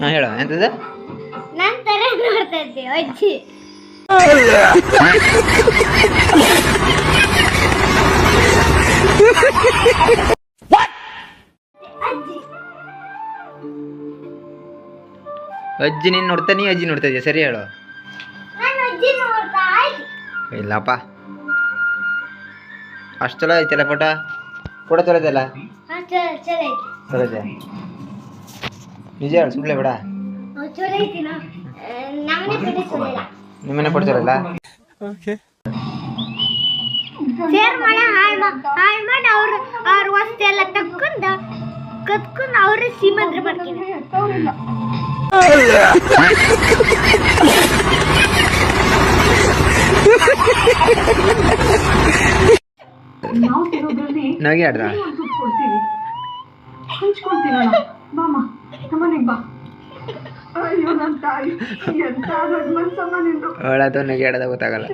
ಹಾಂ ಹೇಳು ಎಂತದ ನನ್ ತರ ನೋಡ್ತಾ ಇದ್ದೆ ಅಜ್ಜಿ. ಅಜ್ಜಿ ಅಜ್ಜಿ ನೀನು ನೋಡ್ತಾ ನೀ ಅಜ್ಜಿ ನೋಡ್ತಾ ಇದೀಯ ಸರಿ ಹೇಳು. ನಾನು ಅಜ್ಜಿ ನೋಡ್ತಾ ಇದ್ದೆ. ಇಲ್ಲಪ್ಪ ಅಷ್ಟು ಚಲೋ ಐತಲ್ಲ ಫೋಟೋ ಫೋಟೋ ಚಲೋ ಇದೆಯಲ್ಲ ಹಾ ಚಲೋ ಚಲೋ ಐತಿ. ಚಲೋ ಇದೆ ನಿಜ ಹೇಳು ಸುಳ್ಳೆ ಬೇಡ. ಚಲೋ ಐತಿ ನಾ ನಮ್ಮನೆ ಬಿಟ್ಟು ಚಲೋ ಇಲ್ಲ. ನಿಮ್ಮನೆ ಫೋಟೋ ಚಲೋ ಇಲ್ಲ. ಶೇರ್ ಮಾಡಿ ಹಾಯ್ ಮಾಡಿ ಅವ್ರ ವಸ್ತು ಎಲ್ಲ ಕತ್ಕೊಂಡು ಅವ್ರ ಶ್ರೀಮಂತರ ಮಾಡ್ತೀನಿ. ನಗೆ ಆಡ್ದ ಅವಳದು ನಗೆ ಆಡೋದ ಗೊತ್ತಾಗಲ್ಲ.